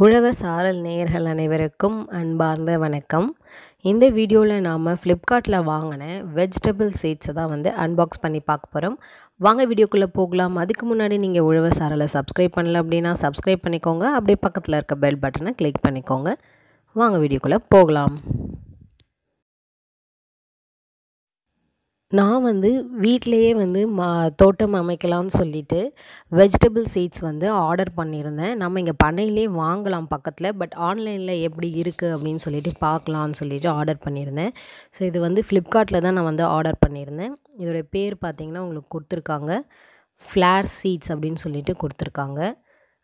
உழவர் சாரல் நேயர்கள் அனைவருக்கும் அன்பார்ந்த வணக்கம். இந்த வீடியோவில் நாம் ஃப்ளிப்கார்ட்டில் வாங்கின வெஜிடபிள் சீட்ஸை தான் அன்பாக்ஸ் பண்ணி பார்க்க போகிறோம். வாங்க வீடியோக்குள்ளே போகலாம். அதுக்கு முன்னாடி நீங்கள் உழவர் சாரலை சப்ஸ்கிரைப் பண்ணல அப்படின்னா சப்ஸ்கிரைப் பண்ணிக்கோங்க. அப்படியே பக்கத்தில் இருக்க பெல் பட்டனை கிளிக் பண்ணிக்கோங்க. வாங்க வீடியோக்குள்ளே போகலாம். நான் வீட்டிலையே தோட்டம் அமைக்கலாம்னு சொல்லிட்டு வெஜிடபிள் சீட்ஸ் ஆர்டர் பண்ணியிருந்தேன். நம்ம இங்கே பண்ணையிலே வாங்கலாம் பக்கத்தில். பட் ஆன்லைனில் எப்படி இருக்குது அப்படின்னு சொல்லிட்டு பார்க்கலான்னு சொல்லிட்டு ஆர்டர் பண்ணியிருந்தேன். ஸோ இது ஃப்ளிப்கார்ட்டில் தான் நான் ஆர்டர் பண்ணியிருந்தேன். இதோடைய பேர் பார்த்திங்கன்னா உங்களுக்கு கொடுத்துருக்காங்க, ஃப்ளார் சீட்ஸ் அப்படின்னு சொல்லிட்டு கொடுத்துருக்காங்க.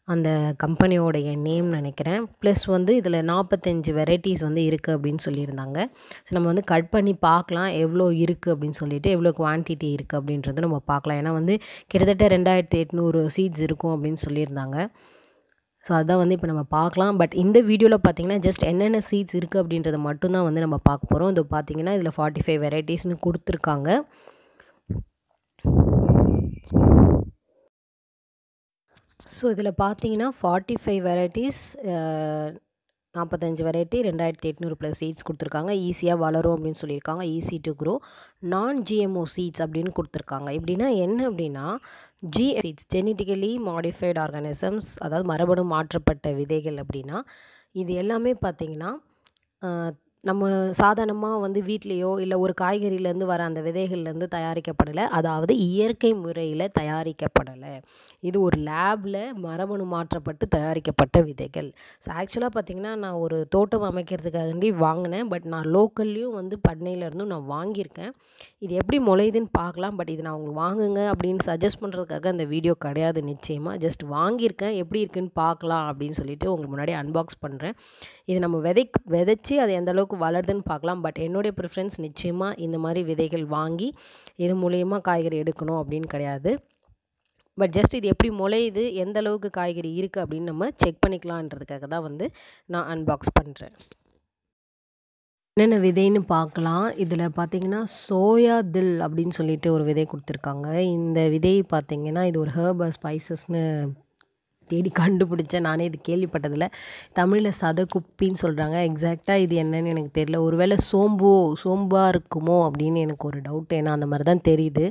அந்த கம்பெனியோடைய நேம் நினைக்கிறேன். ப்ளஸ் இதில் 45 வெரைட்டிஸ் இருக்குது அப்படின்னு சொல்லியிருந்தாங்க. ஸோ நம்ம கட் பண்ணி பார்க்கலாம் எவ்வளோ இருக்குது அப்படின்னு சொல்லிட்டு, எவ்வளோ குவான்டிட்டி இருக்குது அப்படின்றது நம்ம பார்க்கலாம். ஏன்னா கிட்டத்தட்ட 2800 சீட்ஸ் இருக்கும் அப்படின்னு சொல்லியிருந்தாங்க. ஸோ அதுதான் இப்போ நம்ம பார்க்கலாம். பட் இந்த வீடியோவில் பார்த்திங்கன்னா ஜஸ்ட் என்னென்ன சீட்ஸ் இருக்குது அப்படின்றத மட்டும்தான் நம்ம பார்க்க போகிறோம். இது பார்த்திங்கன்னா இதில் 45 வெரைட்டிஸ்னு கொடுத்துருக்காங்க. ஸோ இதில் பார்த்தீங்கன்னா 45 வெரைட்டிஸ், 45 வெரைட்டி, 2800 ப்ளஸ் சீட்ஸ் கொடுத்துருக்காங்க. ஈஸியாக வளரும் அப்படின்னு சொல்லியிருக்காங்க. ஈஸி டு க்ரோ, நான் ஜிஎம்ஓ சீட்ஸ் அப்படின்னு கொடுத்துருக்காங்க. எப்படின்னா என்ன அப்படின்னா, சீட்ஸ் ஜெனட்டிக்கலி மாடிஃபைடு ஆர்கானிசம்ஸ், அதாவது மரபணு மாற்றப்பட்ட விதைகள். அப்படின்னா இது எல்லாமே பார்த்திங்கன்னா நம்ம சாதாரணமாக வீட்லேயோ இல்லை ஒரு காய்கறியிலேருந்து வர அந்த விதைகள்லேருந்து தயாரிக்கப்படலை, அதாவது இயற்கை முறையில் தயாரிக்கப்படலை. இது ஒரு லேபில் மரபணு மாற்றப்பட்டு தயாரிக்கப்பட்ட விதைகள். ஸோ ஆக்சுவலாக பார்த்திங்கன்னா நான் ஒரு தோட்டம் அமைக்கிறதுக்காண்டி வாங்கினேன். பட் நான் லோக்கல்லையும் பண்ணையிலேருந்தும் நான் வாங்கியிருக்கேன். இது எப்படி முளையுதுன்னு பார்க்கலாம். பட் இது நான் உங்களுக்கு வாங்குங்க அப்படின்னு சஜஸ்ட் பண்ணுறதுக்காக அந்த வீடியோ கிடையாது. நிச்சயமாக ஜஸ்ட் வாங்கியிருக்கேன், எப்படி இருக்குதுன்னு பார்க்கலாம் அப்படின்னு சொல்லிட்டு உங்களுக்கு முன்னாடி அன்பாக்ஸ் பண்ணுறேன். இது நம்ம விதைச்சி அது எந்த அளவுக்கு வளருதுன்னு பார்க்கலாம். பட் என்னுடைய ப்ரிஃபரன்ஸ் நிச்சயமாக இந்த மாதிரி விதைகள் வாங்கி இது மூலயமா காய்கறி எடுக்கணும் அப்படின்னு கிடையாது. பட் ஜஸ்ட் இது எப்படி முளையுது, எந்த அளவுக்கு காய்கறி இருக்குது அப்படின்னு நம்ம செக் பண்ணிக்கலான்றதுக்காக தான் நான் அன்பாக்ஸ் பண்ணுறேன். என்னென்ன விதைன்னு பார்க்கலாம். இதில் பார்த்திங்கன்னா சோயா தில் அப்படின்னு சொல்லிட்டு ஒரு விதை கொடுத்துருக்காங்க. இந்த விதை பார்த்திங்கன்னா இது ஒரு ஹெர்ப் ஸ்பைசஸ்னு தேடி கண்டுபிடிச்சேன். நானே இது கேள்விப்பட்டதில்லை. தமிழில் சதக்குப்பின்னு சொல்கிறாங்க. எக்ஸாக்டாக இது என்னன்னு எனக்கு தெரியல. ஒருவேளை சோம்பாக இருக்குமோ அப்படின்னு எனக்கு ஒரு டவுட். ஏன்னா அந்த மாதிரி தான் தெரியுது.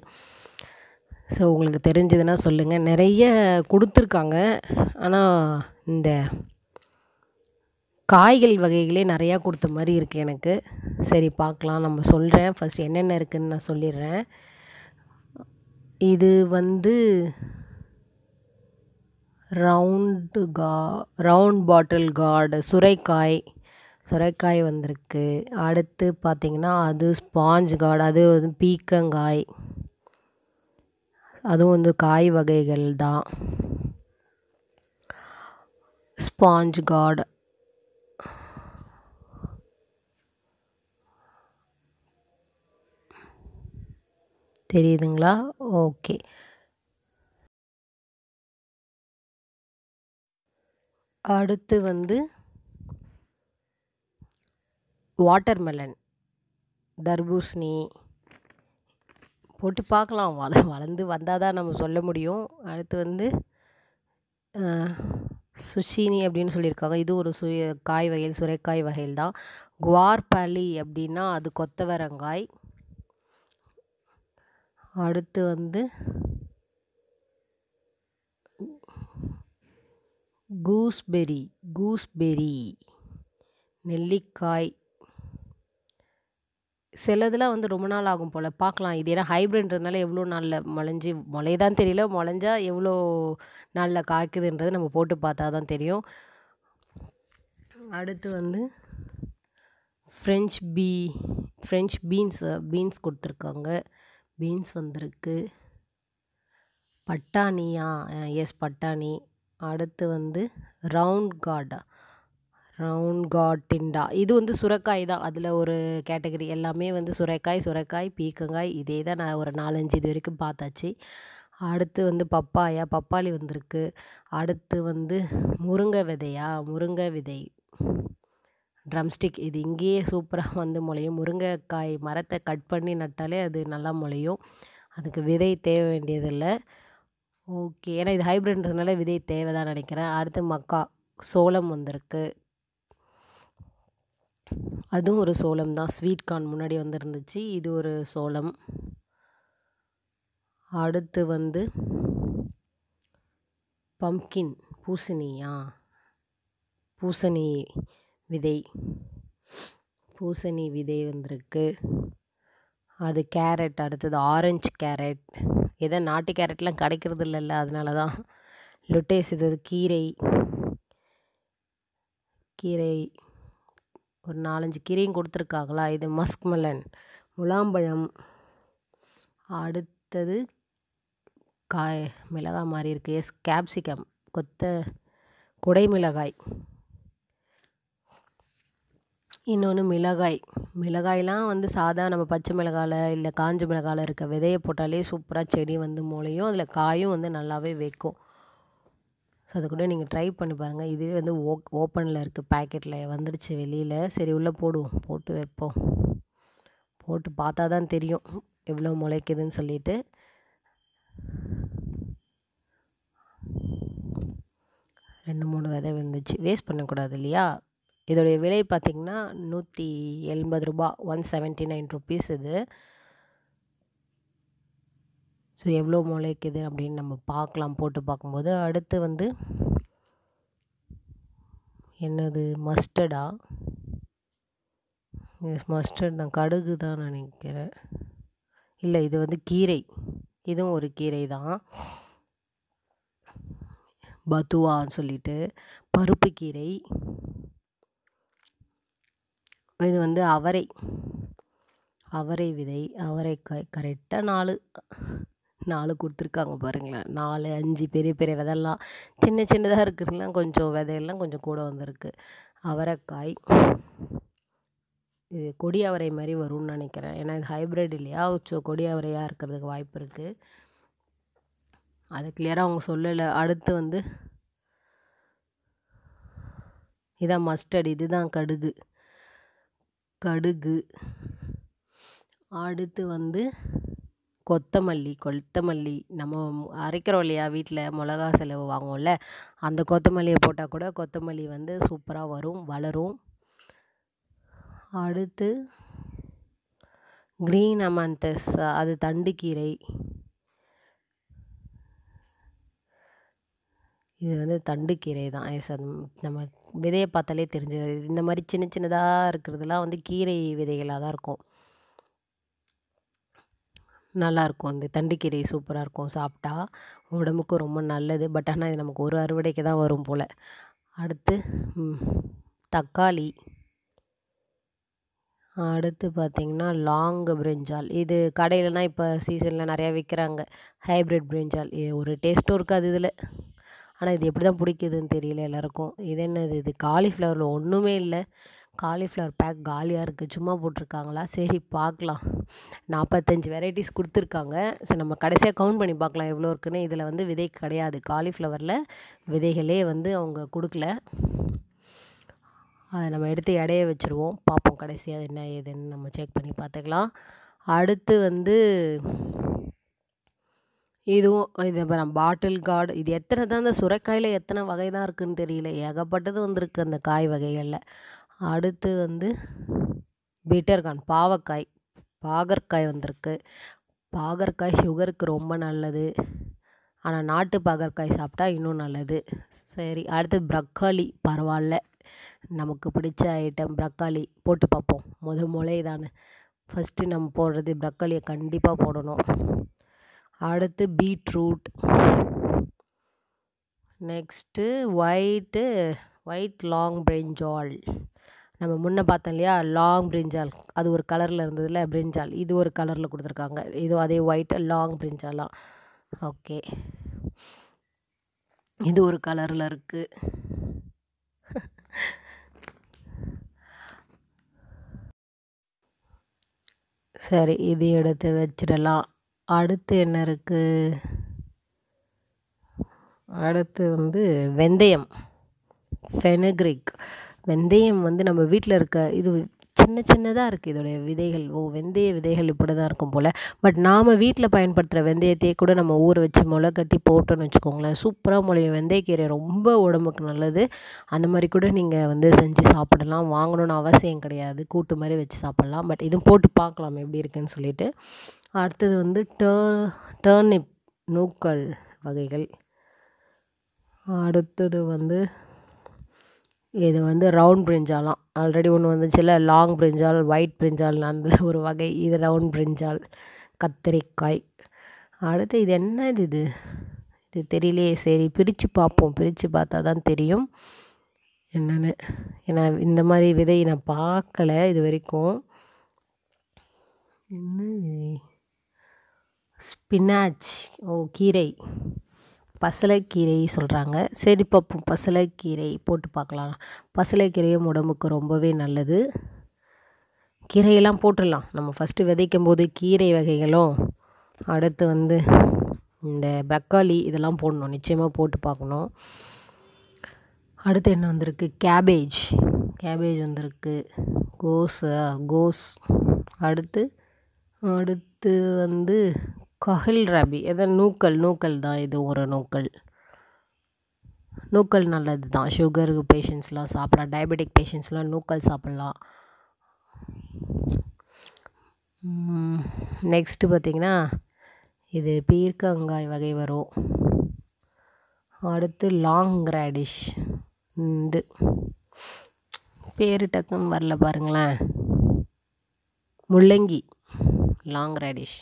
ஸோ உங்களுக்கு தெரிஞ்சதுன்னா சொல்லுங்கள். நிறைய கொடுத்துருக்காங்க. ஆனால் இந்த காய்கள் வகைகளே நிறையா கொடுத்த மாதிரி இருக்குது எனக்கு. சரி பார்க்கலாம், நம்ம சொல்கிறேன். ஃபஸ்ட் என்னென்ன இருக்குதுன்னு நான் சொல்லிடுறேன். இது ரவுண்ட் பாட்டில் கார்டு சுரைக்காய் வந்திருக்கு. அடுத்து பார்த்திங்கன்னா அது ஸ்பாஞ்ச் கார்டு, அது பீக்கங்காய், அதுவும் காய் வகைகள் தான். ஸ்பாஞ்ச் கார்டு, தெரியுதுங்களா? ஓகே. அடுத்து வாட்டர்மெலன், தர்பூசணி போட்டு பார்க்கலாம். வளர்ந்து வந்தால் தான் நம்ம சொல்ல முடியும். அடுத்து சுஷினி அப்படின்னு சொல்லியிருக்காங்க. இது ஒரு காய் வகைகள், சுரைக்காய் வகைகள் தான். குவார்பாலி அப்படின்னா அது கொத்தவரங்காய். அடுத்து கூஸ்பெரி, நெல்லிக்காய். சிலதெல்லாம் ரொம்ப நாள் ஆகும் போல், பார்க்கலாம். இது ஏன்னா ஹைப்ரிட்ன்றதுனால எவ்வளோ நாளில் முளையதான் தெரியல. முளைஞ்சா எவ்வளோ நாளில் காய்க்குதுன்றது நம்ம போட்டு பார்த்தா தான் தெரியும். அடுத்து ஃப்ரெஞ்ச் பீன்ஸ் கொடுத்துருக்காங்க. பீன்ஸ் வந்திருக்கு. பட்டாணியா? எஸ், பட்டாணி. அடுத்து ரவுண்ட் கார்ட் டிண்டா. இது சுரைக்காய் தான். அதில் ஒரு கேட்டகரி. எல்லாமே சுரைக்காய், பீக்கங்காய், இதே தான். நான் ஒரு 4-5 இது வரைக்கும் பார்த்தாச்சு. அடுத்து பப்பாளி வந்திருக்கு. அடுத்து முருங்கை விதை, ட்ரம்ஸ்டிக். இது இங்கேயே சூப்பராக முளையும். முருங்கைக்காய் மரத்தை கட் பண்ணி நட்டாலே அது நல்லா முளையும். அதுக்கு விதை தேவை வேண்டியதில்லை. ஓகே, ஏன்னா இது ஹைப்ரிட்ன்றதுனால விதை தேவை தான் நினைக்கிறேன். அடுத்து சோளம் வந்திருக்கு, அதுவும் ஒரு சோளம் தான். ஸ்வீட் கார்ன் முன்னாடி வந்துருந்துச்சு, இது ஒரு சோளம். அடுத்து வந்து பம்ப்கின், பூசணி விதை, பூசணி விதை வந்திருக்கு. அது கேரட், அடுத்தது ஆரஞ்சு கேரட். ஏதோ நாட்டு கேரட்லாம் கிடைக்கிறது இல்லைல்ல, அதனால தான். லுட்டேஸ், இது கீரை ஒரு 4-5 கீரையும் கொடுத்துருக்காங்களா. இது மஸ்க்மெலன், முலாம்பழம். அடுத்தது மிளகாய் மாதிரி இருக்குது, கேப்சிகம், குடை மிளகாய். இன்னொன்று மிளகாயெலாம் வந்து சாதா நம்ம பச்சை மிளகாயில் இல்லை காஞ்ச மிளகாயில் இருக்க விதையை போட்டாலே சூப்பராக செடி வந்து முளையும், அதில் காயும் வந்து நல்லாவே வைக்கும். ஸோ அதை கூட நீங்கள் ட்ரை பண்ணி பாருங்கள். இதுவே வந்து ஓப்பனில் இருக்குது, பேக்கெட்டில் வந்துடுச்சு வெளியில். சரி உள்ளே போட்டு வைப்போம். போட்டு பார்த்தா தான் தெரியும் எவ்வளோ முளைக்குதுன்னு சொல்லிட்டு. ரெண்டு 3 விதை வந்துச்சு, வேஸ்ட் பண்ணக்கூடாது இல்லையா. இதோடைய விலை பார்த்திங்கன்னா 180 ரூபா, 179 ருபீஸ் இது. ஸோ எவ்வளோ முளைக்குது அப்படின்னு நம்ம பார்க்கலாம் போட்டு பார்க்கும்போது. அடுத்து வந்து என்னது, மஸ்டர்டா? மஸ்டர்ட் தான், கடுகு தான் நினைக்கிறேன். இல்லை, இது வந்து கீரை, இதுவும் ஒரு கீரை தான். பத்துவான்னு சொல்லிட்டு பருப்பு கீரை. இது வந்து அவரை விதை, அவரைக்காய். கரெக்டாக 4 கொடுத்துருக்காங்க பாருங்களேன். 4, 5 பெரிய பெரிய விதையெல்லாம், சின்ன சின்னதாக இருக்கிறதுலாம் கொஞ்சம் விதையெல்லாம் கொஞ்சம் கூட வந்திருக்கு. அவரைக்காய், இது கொடி அவரை மாதிரி வரும்னு நினைக்கிறேன், ஏன்னா இது ஹைப்ரிட் இல்லையா. கொடி அவரையாக இருக்கிறதுக்கு வாய்ப்பு இருக்குது. அது கிளியராக அவங்க சொல்லலை. அடுத்து வந்து இதான் மஸ்டர்ட், இதுதான் கடுகு. அடுத்து வந்து கொத்தமல்லி நம்ம அரைக்கிறோம் இல்லையா, வீட்டில் மிளகா செலவு வாங்குவோம்ல, அந்த கொத்தமல்லியை போட்டால் கூட கொத்தமல்லி வந்து சூப்பராக வளரும். அடுத்து க்ரீன் அமாந்தஸ், அது தண்டுக்கீரை. இது வந்து தண்டுக்கீரை தான். அது நம்ம விதையை பார்த்தாலே தெரிஞ்சது. இந்த மாதிரி சின்ன சின்னதாக இருக்கிறதுலாம் வந்து கீரை விதைகளாக தான் இருக்கும். நல்லாயிருக்கும், இந்த தண்டுக்கீரை சூப்பராக இருக்கும், சாப்பிட்டா உடம்புக்கும் ரொம்ப நல்லது. பட் ஆனால் இது நமக்கு ஒரு அறுவடைக்கு தான் வரும் போல். அடுத்து தக்காளி. அடுத்து பார்த்திங்கன்னா லாங் பிரிஞ்சால். இது கடையிலலாம் இப்போ சீசனில் நிறையா விற்கிறாங்க, ஹைப்ரிட் பிரிஞ்சால். இது ஒரு டேஸ்ட்டும் இருக்காது இதில், ஆனால் இது எப்படி தான் பிடிக்குதுன்னு தெரியல எல்லாருக்கும். இது என்னது, இது காலிஃப்ளவரில் ஒன்றுமே இல்லை, காலிஃப்ளவர் பேக் காலியாக இருக்குது, சும்மா போட்டிருக்காங்களா. சரி பார்க்கலாம். 45 வெரைட்டிஸ் கொடுத்துருக்காங்க. சரி நம்ம கடைசியாக கவுண்ட் பண்ணி பார்க்கலாம் எவ்வளோ இருக்குன்னு. இதில் வந்து விதை கிடையாது, காலிஃப்ளவரில் விதைகளே வந்து அவங்க கொடுக்கல. அதை நம்ம எடுத்து எடைய வச்சுருவோம், பார்ப்போம் கடைசியாக என்ன ஏதுன்னு நம்ம செக் பண்ணி பார்த்துக்கலாம். அடுத்து வந்து இதுவும் இது பாட்டில் கார்டு. இது எத்தனை தான், இந்த சுரைக்காயில் எத்தனை வகை தான் இருக்குதுன்னு தெரியல, ஏகப்பட்டது வந்திருக்கு அந்த காய் வகைகளில். அடுத்து வந்து பீட்டர்கார்ன், பாகற்காய் வந்திருக்கு. பாகற்காய் சுகருக்கு ரொம்ப நல்லது, ஆனால் நாட்டு பாகற்காய் சாப்பிட்டா இன்னும் நல்லது. சரி, அடுத்து ப்ரக்காலி, பரவாயில்ல, நமக்கு பிடிச்ச ஐட்டம் ப்ரக்காலி. போட்டு பார்ப்போம் முளைதான்னு. ஃபஸ்ட்டு நம்ம போடுறது ப்ரக்காலியை கண்டிப்பாக போடணும். அடுத்து பீட்ரூட். நெக்ஸ்ட்டு ஒயிட் லாங் பிரிஞ்சால். நம்ம முன்னே பார்த்தோம் இல்லையா, லாங் பிரிஞ்சால், அது ஒரு கலரில் இருந்ததில்ல பிரிஞ்சால், இது ஒரு கலரில் கொடுத்துருக்காங்க. இதுவும் அதே ஒயிட் லாங் பிரிஞ்சாலாம். ஓகே, இது ஒரு கலரில் இருக்குது. சரி, இது எடுத்து வச்சிடலாம். அடுத்து என்ன இருக்குது, அடுத்து வந்து வெந்தயம், ஃபெனுக்ரிக். வெந்தயம் வந்து நம்ம வீட்டில் இருக்க இது சின்னதாக இருக்குது இதோடைய விதைகள். வெந்தய விதைகள் இப்படி தான் இருக்கும் போல். பட் நாம் வீட்டில் பயன்படுத்துகிற வெந்தயத்தையே கூட நம்ம ஊற வச்சு முளை கட்டி போட்டோன்னு வச்சுக்கோங்களேன், சூப்பராக முளையும். வெந்தயக்கீரை ரொம்ப உடம்புக்கு நல்லது. அந்த மாதிரி கூட நீங்கள் வந்து செஞ்சு சாப்பிடலாம். வாங்கணுன்னு அவசியம் கிடையாது. கூட்டு மாதிரி வச்சு சாப்பிட்லாம். பட் இதுவும் போட்டு பார்க்கலாம் எப்படி இருக்குன்னு சொல்லிட்டு. அடுத்தது வந்து டர்னிப் நூக்கல் வகைகள். அடுத்தது வந்து இது வந்து ரவுண்ட் பிரிஞ்சாலாம். ஆல்ரெடி ஒன்று வந்துச்சுல்ல, லாங் பிரிஞ்சால், ஒயிட் பிரிஞ்சால், அந்த ஒரு வகை. இது ரவுண்ட் பிரிஞ்சால், கத்திரிக்காய். அடுத்து இது என்ன இது தெரியலையே. சரி, பிரித்து பார்ப்போம். பிரித்து பார்த்தா தான் தெரியும் என்னென்னு. ஏன்னா இந்த மாதிரி விதை நான் பார்க்கல இது வரைக்கும். என்ன ஸ்பினாச், கீரை, பசலைக்கீரை சொல்கிறாங்க. சரி பார்ப்போம். பசலைக்கீரை போட்டு பார்க்கலாம். பசலைக்கீரையும் உடம்புக்கு ரொம்பவே நல்லது. கீரையெல்லாம் போட்டுடலாம். நம்ம ஃபஸ்ட்டு விதைக்கும் போது கீரை வகைகளும், அடுத்து வந்து இந்த தக்காளி இதெல்லாம் போடணும். நிச்சயமாக போட்டு பார்க்கணும். அடுத்து என்ன வந்திருக்கு? கேபேஜ் வந்திருக்கு. கோஸ். அடுத்து வந்து கஹில் ராபி. நூக்கல் தான். இது ஒரு நூக்கல் நல்லது தான். சுகர் பேஷண்ட்ஸ்லாம் சாப்பிட்லாம். டயபெட்டிக் பேஷண்ட்ஸ்லாம் நூக்கல் சாப்பிட்லாம். நெக்ஸ்ட்டு பார்த்திங்கன்னா இது பீர்க்கங்காய் வகை வரும். அடுத்து லாங் ரேடிஷ். இது பேர் டக்குன்னு வரல பாருங்களேன். முள்ளங்கி, லாங் ரேடிஷ்.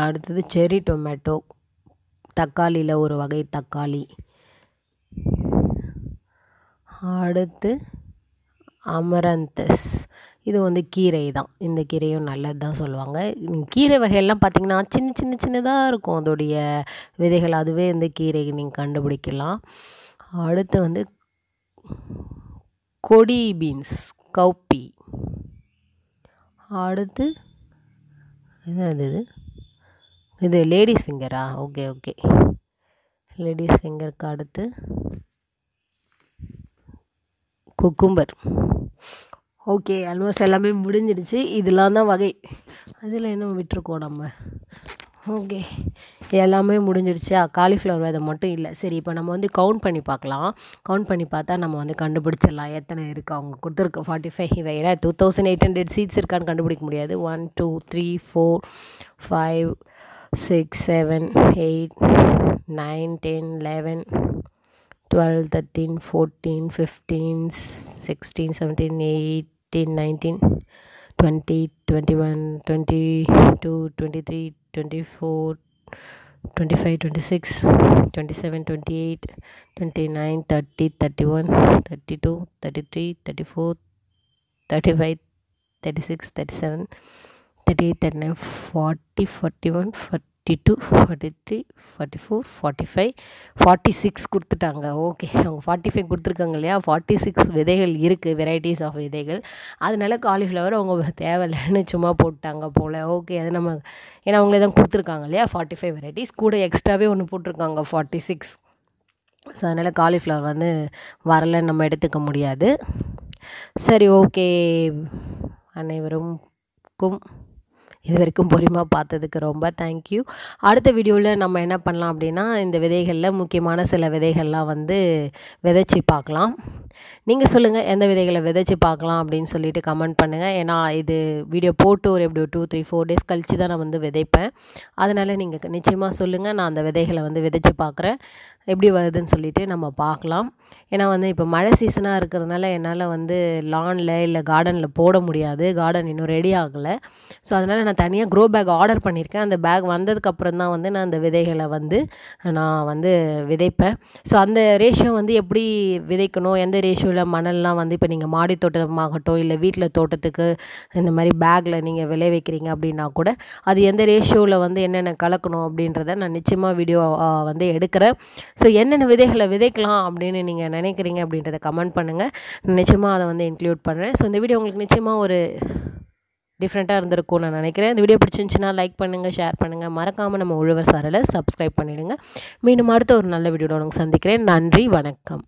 அடுத்தது செரி டொமேட்டோ, தக்காளியில் ஒரு வகை தக்காளி. அடுத்து அமரந்தஸ். இது வந்து கீரை தான். இந்த கீரையும் நல்லது தான் சொல்லுவாங்க. கீரை வகையெல்லாம் பார்த்திங்கன்னா சின்னதாக இருக்கும் அதோடைய விதைகள். அதுவே வந்து கீரைக்கு நீங்கள் கண்டுபிடிக்கலாம். அடுத்து வந்து கொடி பீன்ஸ், கௌப்பி. அடுத்து இது லேடிஸ் ஃபிங்கரா? ஓகே. லேடிஸ் ஃபிங்கருக்கு அடுத்து குக்கும்பர். ஓகே, ஆல்மோஸ்ட் எல்லாமே முடிஞ்சிடுச்சு. இதெல்லாம் தான் வகை. அதில் என்ன விட்டுருக்கோம் நம்ம? ஓகே, எல்லாமே முடிஞ்சிடுச்சா? காலிஃப்ளவர் விதை மட்டும் இல்லை. சரி, இப்போ நம்ம வந்து கவுண்ட் பண்ணி பார்க்கலாம். கவுண்ட் பண்ணி பார்த்தா நம்ம வந்து கண்டுபிடிச்சிடலாம் எத்தனை இருக்குது. அவங்க கொடுத்துருக்க 45 இவை. ஏன்னா 2800 சீட்ஸ் இருக்கான்னு கண்டுபிடிக்க முடியாது. 1 2 3 4 5 6 7 8 9 10 11 12 13 14 15 16 17 18 19 20 21 22 23 24 25 26 27 28 29 30 31 32 33 34 35 36 37 38 39 40 41 42 43 44 45 46 கொடுத்துட்டாங்க. ஓகே, அவங்க 45 கொடுத்துருக்காங்க இல்லையா? 46 விதைகள் இருக்குது, வெரைட்டிஸ் ஆஃப் விதைகள். அதனால காலிஃப்ளவர் அவங்க தேவையில்லைன்னு சும்மா போட்டாங்க போல். ஓகே, அது நம்ம ஏன்னா அவங்களே தான் கொடுத்துருக்காங்க இல்லையா? 45 வெரைட்டிஸ் கூட எக்ஸ்ட்ராவே ஒன்று போட்டிருக்காங்க 46. ஸோ அதனால் காலிஃப்ளவர் வந்து வரலைன்னு நம்ம எடுத்துக்க முடியாது. சரி, ஓகே. அனைவருக்கும் இது வரைக்கும் பொறுமையாக பார்த்ததுக்கு ரொம்ப தேங்க்யூ. அடுத்த வீடியோவில் நம்ம என்ன பண்ணலாம் அப்படின்னா, இந்த விதைகளில் முக்கியமான சில விதைகள்லாம் வந்து விதைச்சி பார்க்கலாம். நீங்கள் சொல்லுங்கள் எந்த விதைகளை விதைச்சி பார்க்கலாம் அப்படின்னு சொல்லிட்டு கமெண்ட் பண்ணுங்கள். ஏன்னா இது வீடியோ போட்டு ஒரு எப்படி 2 3 4 டேஸ் கழித்து தான் நான் வந்து விதைப்பேன். அதனால் நீங்கள் நிச்சயமாக சொல்லுங்கள். நான் அந்த விதைகளை வந்து விதைச்சி பார்க்குறேன், எப்படி வருதுன்னு சொல்லிட்டு நம்ம பார்க்கலாம். ஏன்னா வந்து இப்போ மழை சீசனாக இருக்கிறதுனால என்னால் வந்து லானில் இல்லை கார்டனில் போட முடியாது. கார்டன் இன்னும் ரெடி ஆகலை. ஸோ அதனால் நான் தனியாக க்ரோ பேக் ஆர்டர் பண்ணியிருக்கேன். அந்த பேக் வந்ததுக்கப்புறம் தான் வந்து நான் அந்த விதைகளை வந்து நான் வந்து விதைப்பேன். ஸோ அந்த ரேஷியோ வந்து எப்படி விதைக்கணும், எந்த ரேஷியோவில் மணல்லாம் வந்து இப்போ நீங்கள் மாடி தோட்டமாகட்டும் இல்லை வீட்டில் தோட்டத்துக்கு இந்த மாதிரி பேக்கில் நீங்கள் விளைவிக்கிறீங்க அப்படின்னா கூட அது எந்த ரேஷியோவில் வந்து என்னென்ன கலக்கணும் அப்படின்றத நான் நிச்சயமாக வீடியோ வந்து எடுக்கிறேன். ஸோ என்னென்ன விதைகளை விதைக்கலாம் அப்படின்னு நீங்கள் நினைக்கிறீங்க அப்படின்றத கமெண்ட் பண்ணுங்கள். நிச்சயமாக அதை வந்து இன்க்ளூட் பண்ணுறேன். ஸோ இந்த வீடியோ உங்களுக்கு நிச்சயமாக ஒரு டிஃப்ரெண்ட்டாக இருந்திருக்கும் நான் நினைக்கிறேன். இந்த வீடியோ பிடிச்சிருந்துச்சுன்னா லைக் பண்ணுங்கள், ஷேர் பண்ணுங்கள். மறக்காமல் நம்ம உழவர் சாரலை சப்ஸ்கிரைப் பண்ணிவிடுங்க. மீண்டும் அடுத்த ஒரு நல்ல வீடியோட உங்களுக்கு சந்திக்கிறேன். நன்றி, வணக்கம்.